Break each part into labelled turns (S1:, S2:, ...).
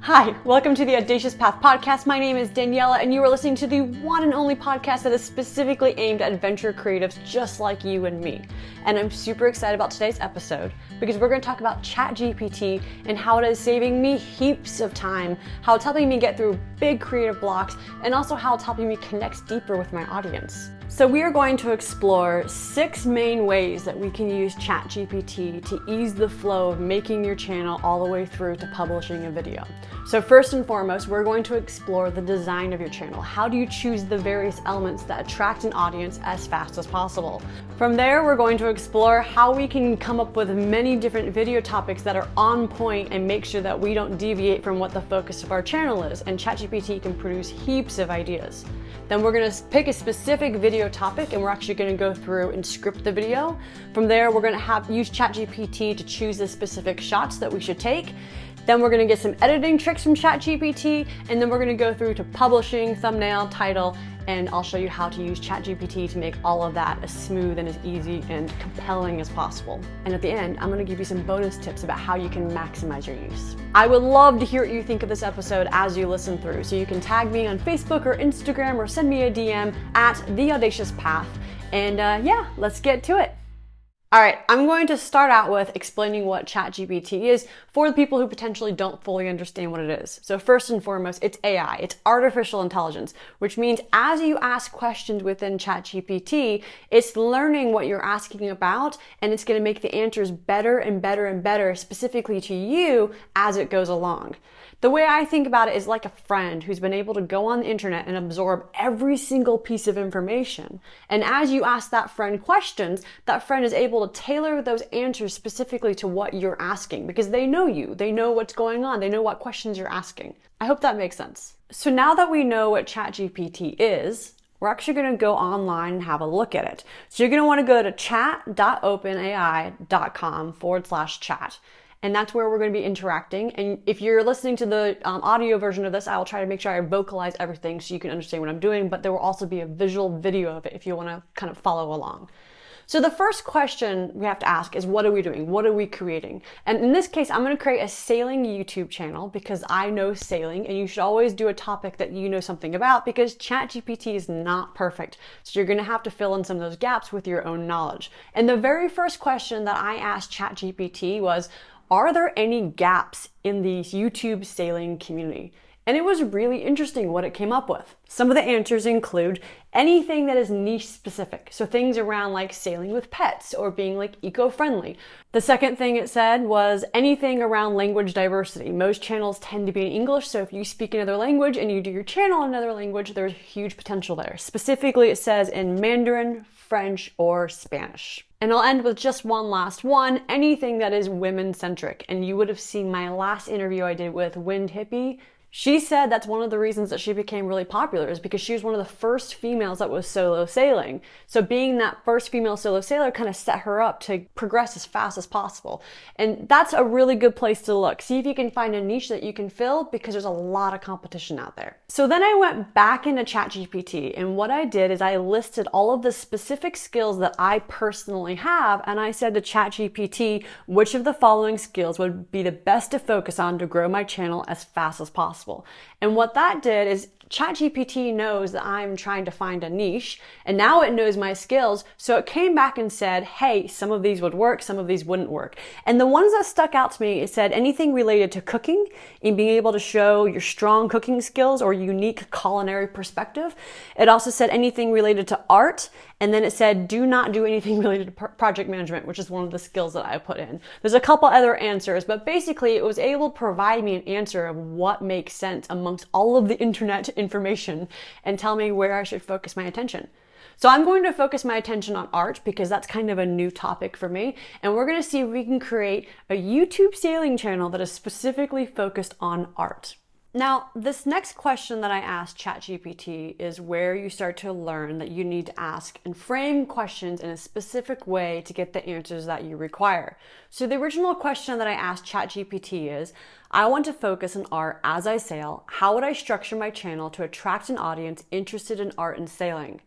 S1: Hi, welcome to the Audacious Path podcast. My name is Daniella, and you are listening to the one and only podcast that is specifically aimed at adventure creatives just like you and me. And I'm super excited about today's episode because we're going to talk about ChatGPT and how it is saving me heaps of time, how it's helping me get through big creative blocks, and also how it's helping me connect deeper with my audience. So we are going to explore 6 main ways that we can use ChatGPT to ease the flow of making your channel all the way through to publishing a video. So first and foremost, we're going to explore the design of your channel. How do you choose the various elements that attract an audience as fast as possible? From there, we're going to explore how we can come up with many different video topics that are on point and make sure that we don't deviate from what the focus of our channel is, and ChatGPT can produce heaps of ideas. Then we're going to pick a specific video topic and we're actually going to go through and script the video. From there, we're going to use ChatGPT to choose the specific shots that we should take. Then we're going to get some editing tricks from ChatGPT, and then we're going to go through to publishing, thumbnail, title, and I'll show you how to use ChatGPT to make all of that as smooth and as easy and compelling as possible. And at the end, I'm going to give you some bonus tips about how you can maximize your use. I would love to hear what you think of this episode as you listen through, so you can tag me on Facebook or Instagram or send me a DM at The Audacious Path. And yeah, let's get to it. All right, I'm going to start out with explaining what ChatGPT is for the people who potentially don't fully understand what it is. So first and foremost, it's AI, it's artificial intelligence, which means as you ask questions within ChatGPT, it's learning what you're asking about, and it's going to make the answers better and better and better specifically to you as it goes along. The way I think about it is like a friend who's been able to go on the internet and absorb every single piece of information. And as you ask that friend questions, that friend is able to tailor those answers specifically to what you're asking because they know you, they know what's going on, they know what questions you're asking. I hope that makes sense. So now that we know what ChatGPT is, we're actually going to go online and have a look at it. So you're going to want to go to chat.openai.com/chat. And that's where we're going to be interacting. And if you're listening to the audio version of this, I will try to make sure I vocalize everything so you can understand what I'm doing, but there will also be a visual video of it if you want to kind of follow along. So the first question we have to ask is, what are we doing? What are we creating? And in this case, I'm going to create a sailing YouTube channel because I know sailing, and you should always do a topic that you know something about because ChatGPT is not perfect. So you're going to have to fill in some of those gaps with your own knowledge. And the very first question that I asked ChatGPT was, are there any gaps in the YouTube sailing community? And it was really interesting what it came up with. Some of the answers include anything that is niche specific. So things around like sailing with pets or being like eco-friendly. The second thing it said was anything around language diversity. Most channels tend to be in English, so if you speak another language and you do your channel in another language, there's huge potential there. Specifically, it says in Mandarin, French, or Spanish. And I'll end with just one last one, anything that is women-centric. And you would have seen my last interview I did with Wind Hippie. She said that's one of the reasons that she became really popular is because she was one of the first females that was solo sailing. So being that first female solo sailor kind of set her up to progress as fast as possible. And that's a really good place to look. See if you can find a niche that you can fill because there's a lot of competition out there. So then I went back into ChatGPT, and what I did is I listed all of the specific skills that I personally have, and I said to ChatGPT, which of the following skills would be the best to focus on to grow my channel as fast as possible. And what that did is ChatGPT knows that I'm trying to find a niche, and now it knows my skills, so it came back and said, hey, some of these would work, some of these wouldn't work. And the ones that stuck out to me, it said anything related to cooking and being able to show your strong cooking skills or unique culinary perspective. It also said anything related to art, and then it said do not do anything related to project management, which is one of the skills that I put in. There's a couple other answers, but basically it was able to provide me an answer of what makes sense amongst all of the internet information and tell me where I should focus my attention. So I'm going to focus my attention on art because that's kind of a new topic for me. And we're going to see if we can create a YouTube sailing channel that is specifically focused on art. Now, this next question that I asked ChatGPT is where you start to learn that you need to ask and frame questions in a specific way to get the answers that you require. So the original question that I asked ChatGPT is, I want to focus on art as I sail. How would I structure my channel to attract an audience interested in art and sailing?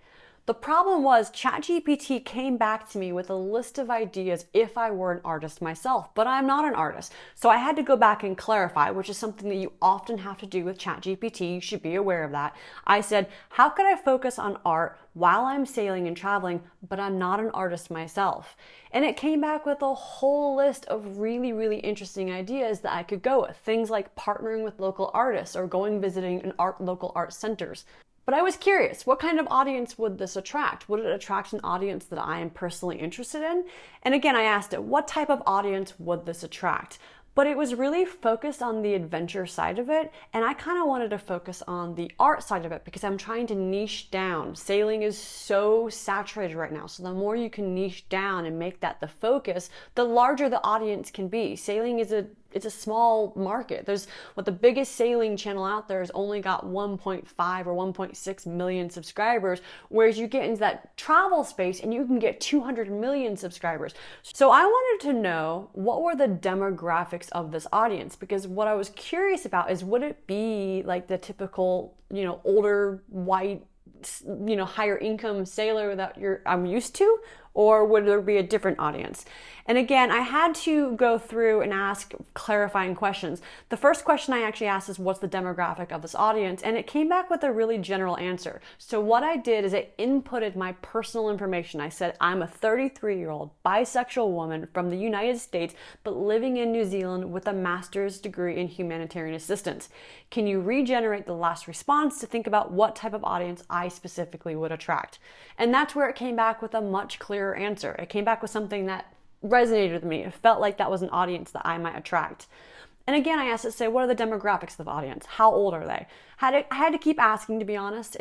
S1: The problem was ChatGPT came back to me with a list of ideas if I were an artist myself, but I'm not an artist. So I had to go back and clarify, which is something that you often have to do with ChatGPT. You should be aware of that. I said, how could I focus on art while I'm sailing and traveling, but I'm not an artist myself? And it came back with a whole list of really, really interesting ideas that I could go with. Things like partnering with local artists or going visiting local art centers. But I was curious, what kind of audience would this attract? Would it attract an audience that I am personally interested in? And again, I asked it, what type of audience would this attract? But it was really focused on the adventure side of it, and I kind of wanted to focus on the art side of it because I'm trying to niche down. Sailing is so saturated right now, so the more you can niche down and make that the focus, the larger the audience can be. Sailing is it's a small market. The biggest sailing channel out there has only got 1.5 or 1.6 million subscribers, whereas you get into that travel space and you can get 200 million subscribers. So I wanted to know what were the demographics of this audience, because what I was curious about is, would it be like the typical, older white, higher income sailor that I'm used to, or would there be a different audience? And again, I had to go through and ask clarifying questions. The first question I actually asked is, what's the demographic of this audience? And it came back with a really general answer. So what I did is I inputted my personal information. I said, I'm a 33-year-old bisexual woman from the United States, but living in New Zealand with a master's degree in humanitarian assistance. Can you regenerate the last response to think about what type of audience I specifically would attract? And that's where it came back with a much clearer answer. It came back with something that resonated with me. It felt like that was an audience that I might attract. And again, I asked it to say, what are the demographics of the audience? How old are they? I had to keep asking, to be honest.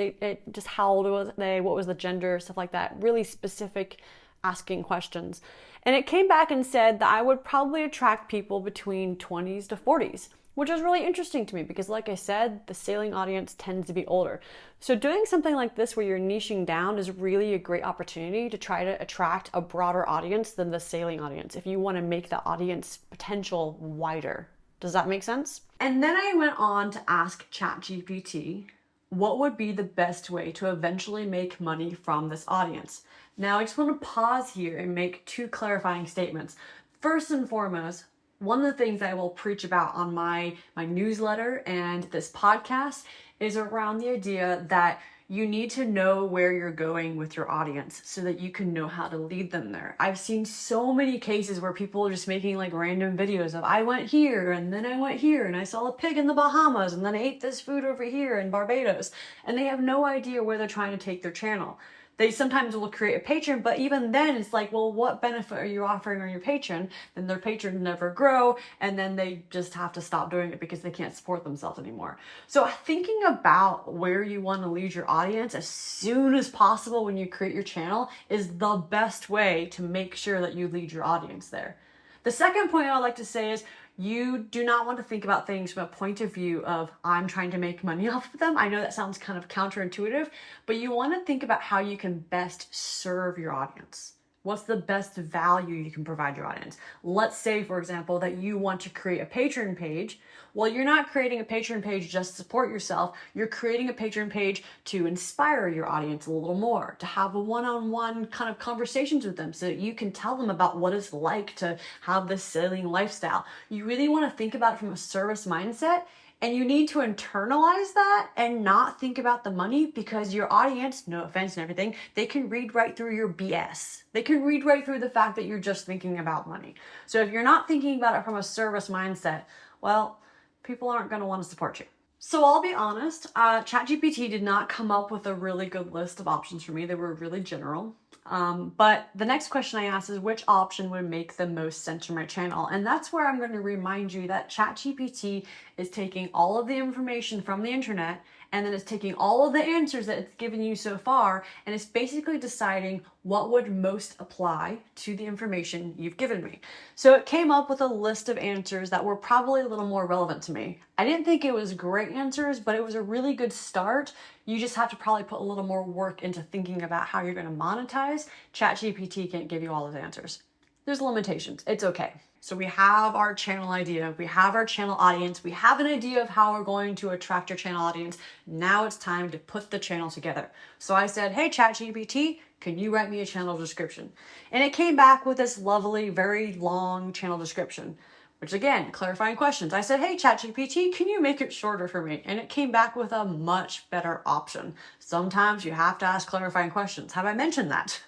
S1: Just how old was they? What was the gender? Stuff like that. Really specific asking questions. And it came back and said that I would probably attract people between 20s to 40s, which is really interesting to me because, like I said, the sailing audience tends to be older. So doing something like this where you're niching down is really a great opportunity to try to attract a broader audience than the sailing audience if you want to make the audience potential wider. Does that make sense? And then I went on to ask ChatGPT, what would be the best way to eventually make money from this audience? Now, I just want to pause here and make two clarifying statements. First and foremost, one of the things I will preach about on my newsletter and this podcast is around the idea that you need to know where you're going with your audience so that you can know how to lead them there. I've seen so many cases where people are just making like random videos of, I went here and then I went here and I saw a pig in the Bahamas and then I ate this food over here in Barbados, and they have no idea where they're trying to take their channel. They sometimes will create a patron, but even then it's like, well, what benefit are you offering on your patron? Then their patrons never grow, and then they just have to stop doing it because they can't support themselves anymore. So thinking about where you want to lead your audience as soon as possible when you create your channel is the best way to make sure that you lead your audience there. The second point I would like to say is, you do not want to think about things from a point of view of, I'm trying to make money off of them. I know that sounds kind of counterintuitive, but you want to think about how you can best serve your audience. What's the best value you can provide your audience? Let's say, for example, that you want to create a patron page. Well, you're not creating a patron page just to support yourself. You're creating a patron page to inspire your audience a little more, to have a one-on-one kind of conversations with them so that you can tell them about what it's like to have this sailing lifestyle. You really want to think about it from a service mindset, and you need to internalize that and not think about the money, because your audience, no offense and everything, they can read right through your BS. They can read right through the fact that you're just thinking about money. So if you're not thinking about it from a service mindset, well, people aren't going to want to support you. So I'll be honest, ChatGPT did not come up with a really good list of options for me. They were really general. But the next question I asked is, which option would make the most sense for my channel? And that's where I'm going to remind you that ChatGPT is taking all of the information from the internet, and then it's taking all of the answers that it's given you so far, and it's basically deciding what would most apply to the information you've given me. So it came up with a list of answers that were probably a little more relevant to me. I didn't think it was great answers, but it was a really good start. You just have to probably put a little more work into thinking about how you're going to monetize. ChatGPT can't give you all of the answers. There's limitations. It's okay. So we have our channel idea, we have our channel audience, we have an idea of how we're going to attract your channel audience. Now it's time to put the channel together. So I said, hey, ChatGPT, can you write me a channel description? And it came back with this lovely, very long channel description, which again, clarifying questions. I said, hey, ChatGPT, can you make it shorter for me? And it came back with a much better option. Sometimes you have to ask clarifying questions. Have I mentioned that?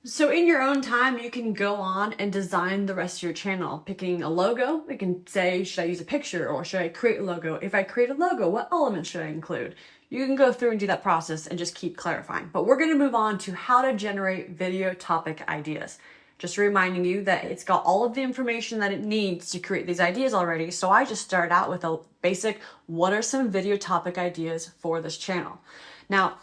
S1: So in your own time, you can go on and design the rest of your channel. Picking a logo, it can say, should I use a picture or should I create a logo? If I create a logo, what elements should I include? You can go through and do that process and just keep clarifying. But we're gonna move on to how to generate video topic ideas. Just reminding you that it's got all of the information that it needs to create these ideas already. So I just started out with a basic, what are some video topic ideas for this channel? Now,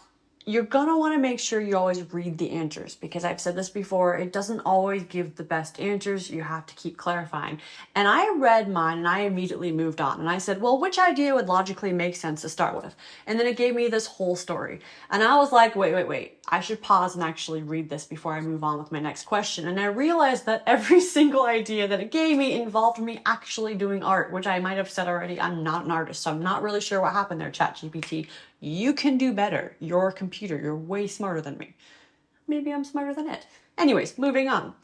S1: you're gonna wanna make sure you always read the answers, because I've said this before, it doesn't always give the best answers. You have to keep clarifying. And I read mine and I immediately moved on. And I said, well, which idea would logically make sense to start with? And then it gave me this whole story. And I was like, wait, I should pause and actually read this before I move on with my next question. And I realized that every single idea that it gave me involved me actually doing art, which I might have said already, I'm not an artist. So I'm not really sure what happened there, ChatGPT. You can do better. You're a computer. You're way smarter than me. Maybe I'm smarter than it. Anyways, moving on.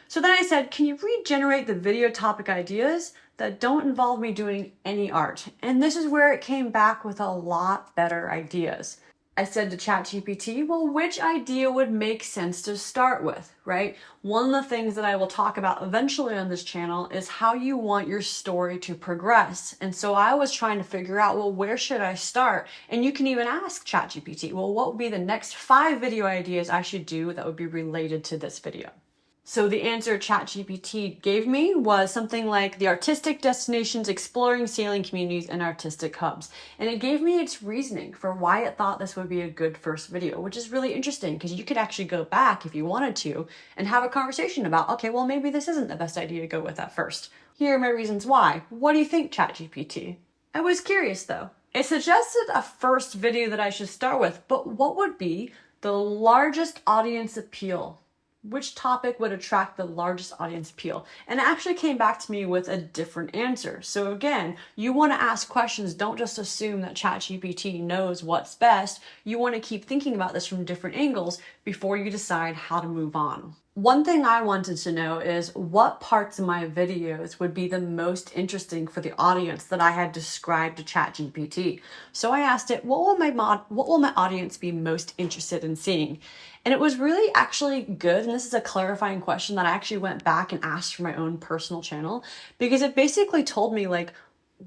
S1: So then I said, can you regenerate the video topic ideas that don't involve me doing any art? And this is where it came back with a lot better ideas. I said to ChatGPT, well, which idea would make sense to start with, right? One of the things that I will talk about eventually on this channel is how you want your story to progress. And so I was trying to figure out, well, where should I start? And you can even ask ChatGPT, well, what would be the next 5 video ideas I should do that would be related to this video? So the answer ChatGPT gave me was something like the artistic destinations, exploring sailing communities, and artistic hubs. And it gave me its reasoning for why it thought this would be a good first video, which is really interesting because you could actually go back if you wanted to and have a conversation about, okay, well, maybe this isn't the best idea to go with at first. Here are my reasons why. What do you think, ChatGPT? I was curious though. It suggested a first video that I should start with, but what would be the largest audience appeal? Which topic would attract the largest audience appeal? And it actually came back to me with a different answer. So again, you want to ask questions. Don't just assume that ChatGPT knows what's best. You want to keep thinking about this from different angles before you decide how to move on. One thing I wanted to know is what parts of my videos would be the most interesting for the audience that I had described to ChatGPT. So I asked it, what will my audience be most interested in seeing? And it was really actually good. And this is a clarifying question that I actually went back and asked for my own personal channel, because it basically told me like,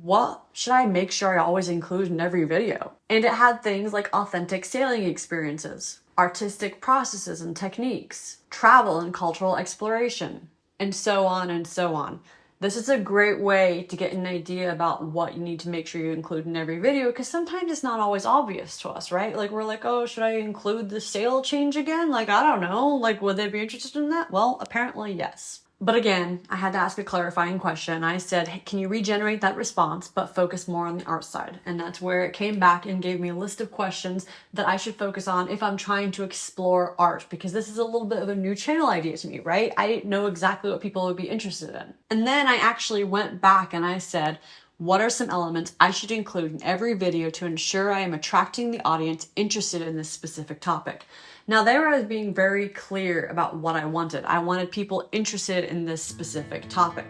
S1: what should I make sure I always include in every video? And it had things like authentic sailing experiences, artistic processes and techniques, travel and cultural exploration, and so on and so on. This is a great way to get an idea about what you need to make sure you include in every video, because sometimes it's not always obvious to us, right? Like we're like, oh, should I include the sail change again? Like, I don't know, like would they be interested in that? Well, apparently yes. But again, I had to ask a clarifying question. I said, hey, can you regenerate that response, but focus more on the art side? And that's where it came back and gave me a list of questions that I should focus on if I'm trying to explore art, because this is a little bit of a new channel idea to me, right? I didn't know exactly what people would be interested in. And then I actually went back and I said, what are some elements I should include in every video to ensure I am attracting the audience interested in this specific topic? Now there I was being very clear about what I wanted. I wanted people interested in this specific topic.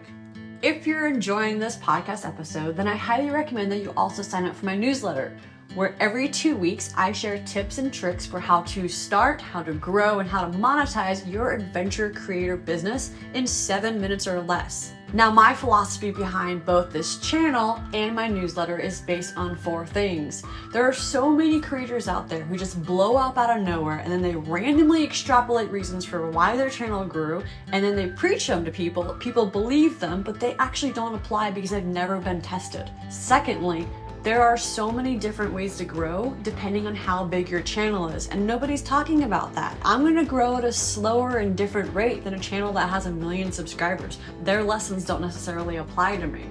S1: If you're enjoying this podcast episode, then I highly recommend that you also sign up for my newsletter, where every 2 weeks I share tips and tricks for how to start, how to grow, and how to monetize your adventure creator business in 7 minutes or less. Now, my philosophy behind both this channel and my newsletter is based on 4 things. There are so many creators out there who just blow up out of nowhere and then they randomly extrapolate reasons for why their channel grew, and then they preach them to people. People believe them, but they actually don't apply because they've never been tested. Secondly, there are so many different ways to grow depending on how big your channel is, and nobody's talking about that. I'm gonna grow at a slower and different rate than a channel that has 1 million subscribers. Their lessons don't necessarily apply to me.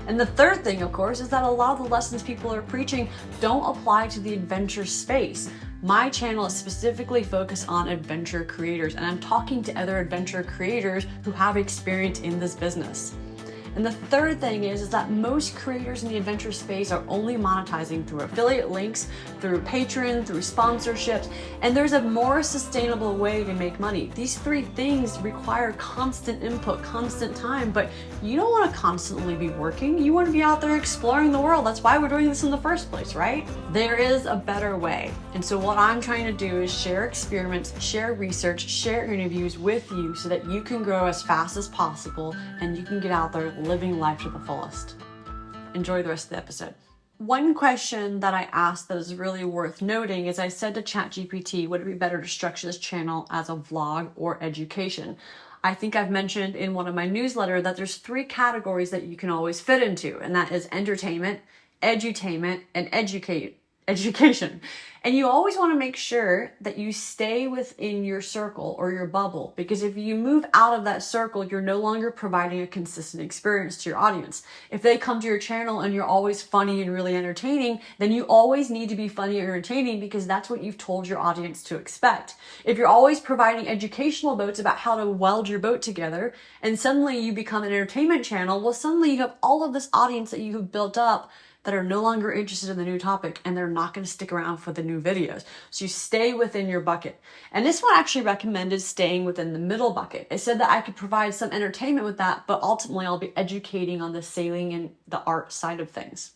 S1: And the third thing, of course, is that a lot of the lessons people are preaching don't apply to the adventure space. My channel is specifically focused on adventure creators, and I'm talking to other adventure creators who have experience in this business. And the third thing is that most creators in the adventure space are only monetizing through affiliate links, through Patreon, through sponsorships, and there's a more sustainable way to make money. These three things require constant input, constant time, but you don't want to constantly be working. You want to be out there exploring the world. That's why we're doing this in the first place, right? There is a better way. And so what I'm trying to do is share experiments, share research, share interviews with you so that you can grow as fast as possible and you can get out there living life to the fullest. Enjoy the rest of the episode. One question that I asked that is really worth noting is I said to ChatGPT, would it be better to structure this channel as a vlog or education? I think I've mentioned in one of my newsletters that there's 3 categories that you can always fit into, and that is entertainment, edutainment, and education. And you always want to make sure that you stay within your circle or your bubble, because if you move out of that circle, you're no longer providing a consistent experience to your audience. If they come to your channel and you're always funny and really entertaining, then you always need to be funny and entertaining because that's what you've told your audience to expect. If you're always providing educational notes about how to weld your boat together and suddenly you become an entertainment channel, well, suddenly you have all of this audience that you have built up that are no longer interested in the new topic and they're not going to stick around for the new videos. So you stay within your bucket. And this one actually recommended staying within the middle bucket. It said that I could provide some entertainment with that, but ultimately I'll be educating on the sailing and the art side of things.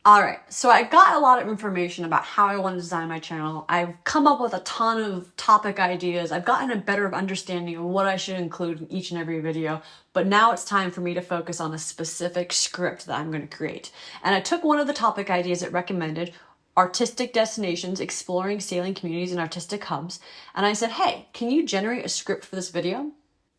S1: All right, so I got a lot of information about how I want to design my channel. I've come up with a ton of topic ideas. I've gotten a better understanding of what I should include in each and every video, but now it's time for me to focus on a specific script that I'm going to create. And I took one of the topic ideas it recommended, artistic destinations, exploring sailing communities and artistic hubs, and I said, hey, can you generate a script for this video?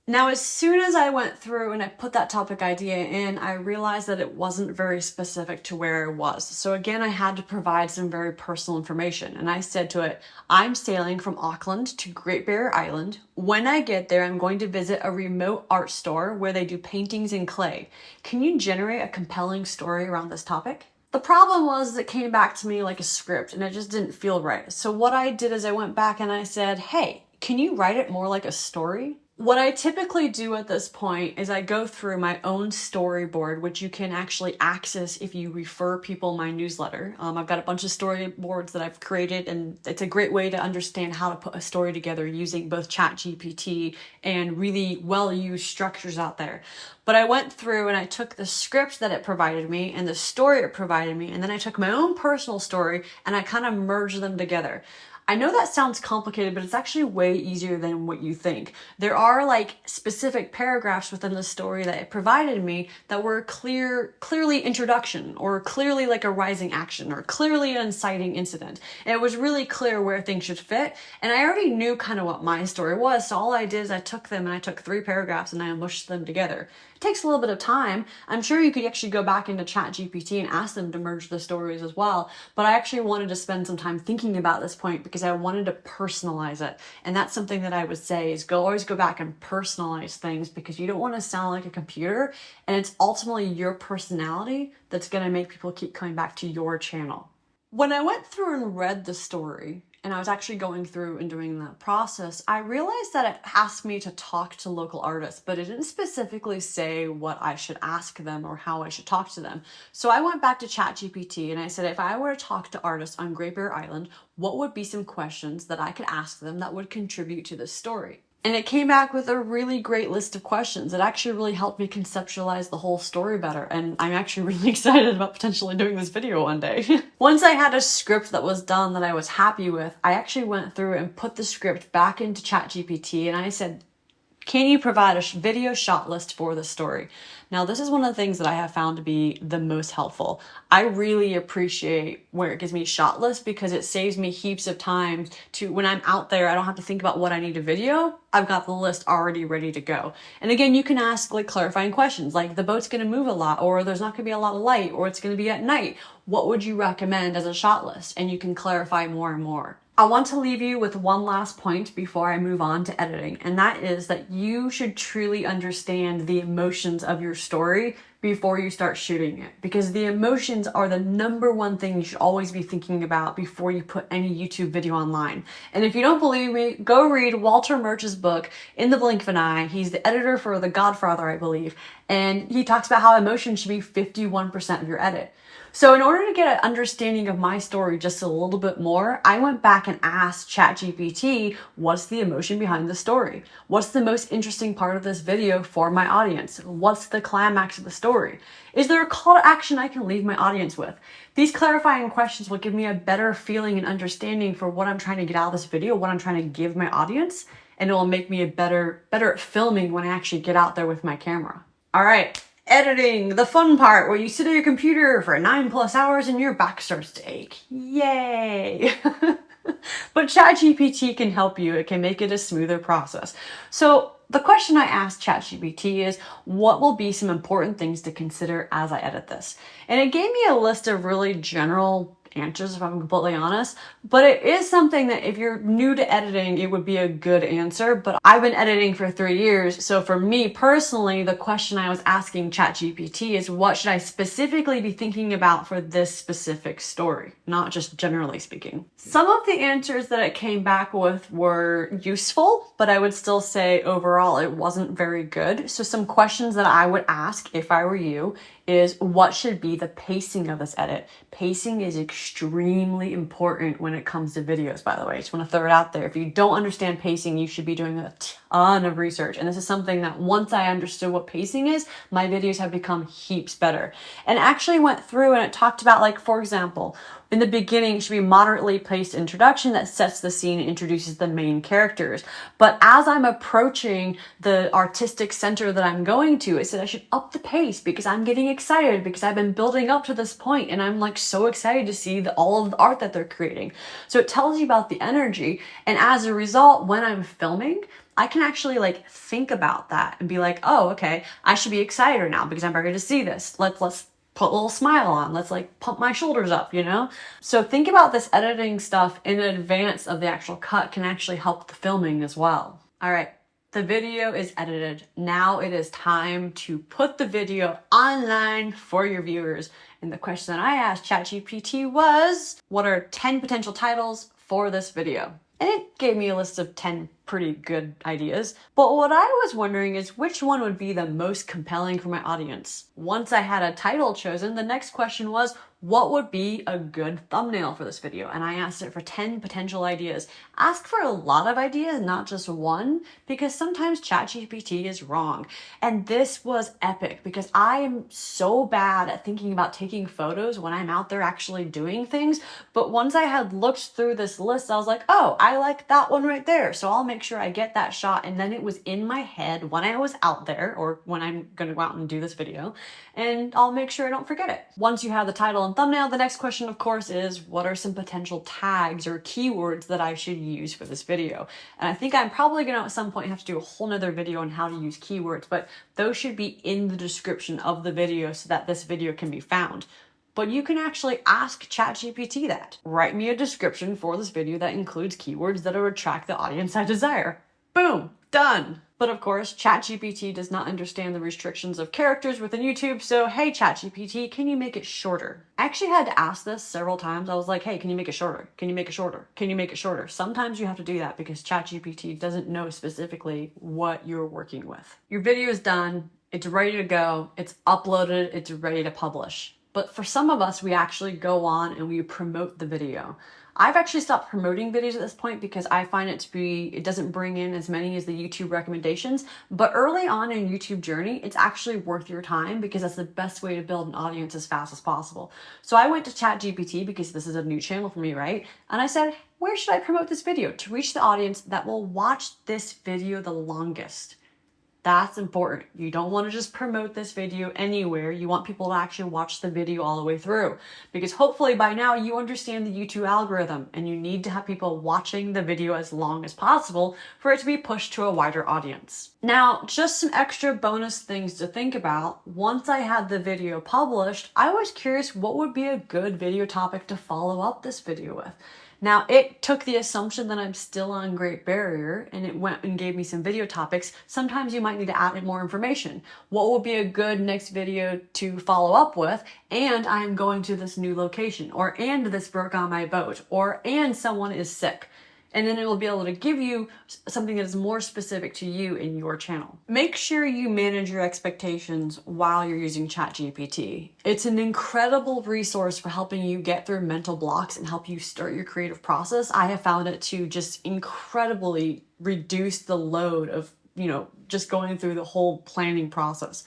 S1: Now, as soon as I went through and I put that topic idea in, I realized that it wasn't very specific to where I was. So again, I had to provide some very personal information. And I said to it, I'm sailing from Auckland to Great Barrier Island. When I get there, I'm going to visit a remote art store where they do paintings in clay. Can you generate a compelling story around this topic? The problem was it came back to me like a script and it just didn't feel right. So what I did is I went back and I said, hey, can you write it more like a story? What I typically do at this point is I go through my own storyboard, which you can actually access if you refer people my newsletter. I've got a bunch of storyboards that I've created, and it's a great way to understand how to put a story together using both ChatGPT and really well-used structures out there. But I went through and I took the script that it provided me and the story it provided me, and then I took my own personal story and I kind of merged them together. I know that sounds complicated, but it's actually way easier than what you think. There are like specific paragraphs within the story that it provided me that were clearly introduction, or clearly like a rising action, or clearly an inciting incident. And it was really clear where things should fit. And I already knew kind of what my story was. So all I did is I took them and I took 3 paragraphs and I mushed them together. It takes a little bit of time. I'm sure you could actually go back into ChatGPT and ask them to merge the stories as well. But I actually wanted to spend some time thinking about this point because I wanted to personalize it. And that's something that I would say is always go back and personalize things, because you don't want to sound like a computer. And it's ultimately your personality that's going to make people keep coming back to your channel. When I went through and read the story, and I was actually going through and doing that process, I realized that it asked me to talk to local artists, but it didn't specifically say what I should ask them or how I should talk to them. So I went back to ChatGPT and I said, if I were to talk to artists on Great Barrier Island, what would be some questions that I could ask them that would contribute to this story? And it came back with a really great list of questions. It actually really helped me conceptualize the whole story better. And I'm actually really excited about potentially doing this video one day. Once I had a script that was done that I was happy with, I actually went through and put the script back into ChatGPT and I said, can you provide a video shot list for the story? Now, this is one of the things that I have found to be the most helpful. I really appreciate where it gives me shot lists because it saves me heaps of time to, when I'm out there, I don't have to think about what I need to video. I've got the list already ready to go. And again, you can ask like clarifying questions, like the boat's going to move a lot, or there's not going to be a lot of light, or it's going to be at night. What would you recommend as a shot list? And you can clarify more and more. I want to leave you with one last point before I move on to editing, and that is that you should truly understand the emotions of your story before you start shooting it, because the emotions are the number one thing you should always be thinking about before you put any YouTube video online. And if you don't believe me, go read Walter Murch's book, In the Blink of an Eye. He's the editor for The Godfather, I believe. And he talks about how emotion should be 51% of your edit. So in order to get an understanding of my story just a little bit more, I went back and asked ChatGPT, what's the emotion behind the story? What's the most interesting part of this video for my audience? What's the climax of the story? Is there a call to action I can leave my audience with? These clarifying questions will give me a better feeling and understanding for what I'm trying to get out of this video, what I'm trying to give my audience, and it will make me better at filming when I actually get out there with my camera. All right. Editing, the fun part where you sit at your computer for 9+ hours and your back starts to ache. Yay! But ChatGPT can help you. It can make it a smoother process. So the question I asked ChatGPT is, what will be some important things to consider as I edit this? And it gave me a list of really general answers, if I'm completely honest, but it is something that if you're new to editing, it would be a good answer. But I've been editing for 3 years, so for me personally, the question I was asking ChatGPT is, what should I specifically be thinking about for this specific story, not just generally speaking. Some of the answers that it came back with were useful, but I would still say overall it wasn't very good. So some questions that I would ask if I were you is, what should be the pacing of this edit? Pacing is extremely important when it comes to videos, by the way. I just want to throw it out there. If you don't understand pacing, you should be doing a ton of research. And this is something that once I understood what pacing is, my videos have become heaps better. And actually went through and it talked about, like, for example, in the beginning, it should be moderately paced introduction that sets the scene and introduces the main characters. But as I'm approaching the artistic center that I'm going to, it said I should up the pace because I'm getting excited because I've been building up to this point and I'm like so excited to see all of the art that they're creating. So it tells you about the energy. And as a result, when I'm filming, I can actually like think about that and be like, oh, okay, I should be excited now because I'm ready to see this. Let's put a little smile on. Let's like pump my shoulders up, you know? So think about this editing stuff in advance of the actual cut can actually help the filming as well. All right, the video is edited. Now it is time to put the video online for your viewers. And the question that I asked ChatGPT was, what are 10 potential titles for this video? And it gave me a list of 10 pretty good ideas. But what I was wondering is which one would be the most compelling for my audience. Once I had a title chosen, the next question was, what would be a good thumbnail for this video? And I asked it for 10 potential ideas. Ask for a lot of ideas, not just one, because sometimes ChatGPT is wrong. And this was epic because I am so bad at thinking about taking photos when I'm out there actually doing things. But once I had looked through this list, I was like, oh, I like that one right there. So I'll make sure I get that shot. And then it was in my head when I was out there or when I'm going to go out and do this video. And I'll make sure I don't forget it. Once you have the title and thumbnail, the next question, of course, is what are some potential tags or keywords that I should use for this video? And I think I'm probably going to at some point have to do a whole nother video on how to use keywords, but those should be in the description of the video so that this video can be found. But you can actually ask ChatGPT that. Write me a description for this video that includes keywords that will attract the audience I desire. Boom, done. But of course, ChatGPT does not understand the restrictions of characters within YouTube, so hey ChatGPT, can you make it shorter? I actually had to ask this several times. I was like, hey, can you make it shorter? Can you make it shorter? Can you make it shorter? Sometimes you have to do that because ChatGPT doesn't know specifically what you're working with. Your video is done, it's ready to go, it's uploaded, it's ready to publish. But for some of us, we actually go on and we promote the video. I've actually stopped promoting videos at this point because I find it doesn't bring in as many as the YouTube recommendations. But early on in YouTube journey, it's actually worth your time because that's the best way to build an audience as fast as possible. So I went to ChatGPT because this is a new channel for me, right? And I said, where should I promote this video to reach the audience that will watch this video the longest? That's important. You don't want to just promote this video anywhere. You want people to actually watch the video all the way through because hopefully by now you understand the YouTube algorithm and you need to have people watching the video as long as possible for it to be pushed to a wider audience. Now, just some extra bonus things to think about. Once I had the video published, I was curious what would be a good video topic to follow up this video with. Now, it took the assumption that I'm still on Great Barrier and it went and gave me some video topics. Sometimes you might need to add in more information. What will be a good next video to follow up with? And I am going to this new location, or and this broke on my boat, or and someone is sick. And then it will be able to give you something that is more specific to you in your channel. Make sure you manage your expectations while you're using ChatGPT. It's an incredible resource for helping you get through mental blocks and help you start your creative process. I have found it to just incredibly reduce the load of, just going through the whole planning process.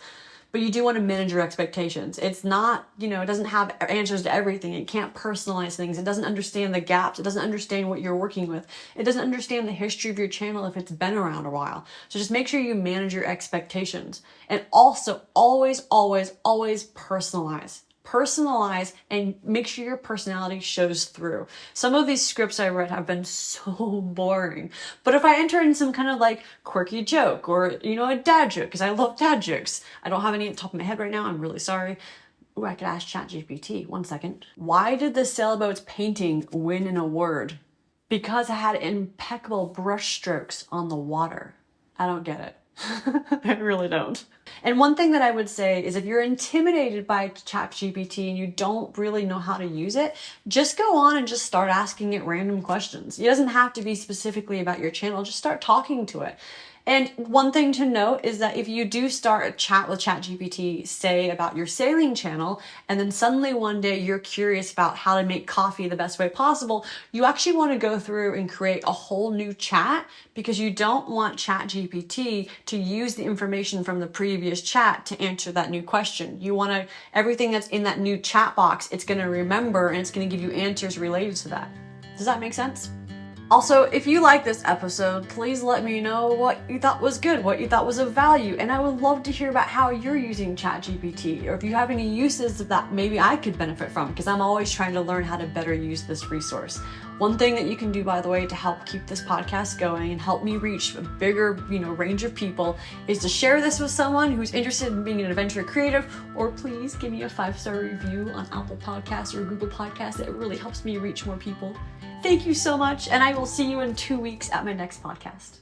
S1: But you do want to manage your expectations. It's not, it doesn't have answers to everything. It can't personalize things. It doesn't understand the gaps. It doesn't understand what you're working with. It doesn't understand the history of your channel if it's been around a while. So just make sure you manage your expectations. And also always, always, always personalize. Personalize and make sure your personality shows through. Some of these scripts I read have been so boring. But if I enter in some kind of like quirky joke or, a dad joke, because I love dad jokes. I don't have any at the top of my head right now. I'm really sorry. Ooh, I could ask ChatGPT. 1 second. Why did the sailboat's painting win an award? Because it had impeccable brush strokes on the water. I don't get it. I really don't. And one thing that I would say is if you're intimidated by ChatGPT and you don't really know how to use it, just go on and just start asking it random questions. It doesn't have to be specifically about your channel. Just start talking to it. And one thing to note is that if you do start a chat with ChatGPT, say about your sailing channel, and then suddenly one day you're curious about how to make coffee the best way possible, you actually want to go through and create a whole new chat, because you don't want ChatGPT to use the information from the previous chat to answer that new question. You want everything that's in that new chat box, it's going to remember and it's going to give you answers related to that. Does that make sense? Also, if you like this episode, please let me know what you thought was good, what you thought was of value, and I would love to hear about how you're using ChatGPT, or if you have any uses that maybe I could benefit from, because I'm always trying to learn how to better use this resource. One thing that you can do, by the way, to help keep this podcast going and help me reach a bigger, range of people is to share this with someone who's interested in being an adventure creative, or please give me a 5-star review on Apple Podcasts or Google Podcasts. It really helps me reach more people. Thank you so much, and I will see you in 2 weeks at my next podcast.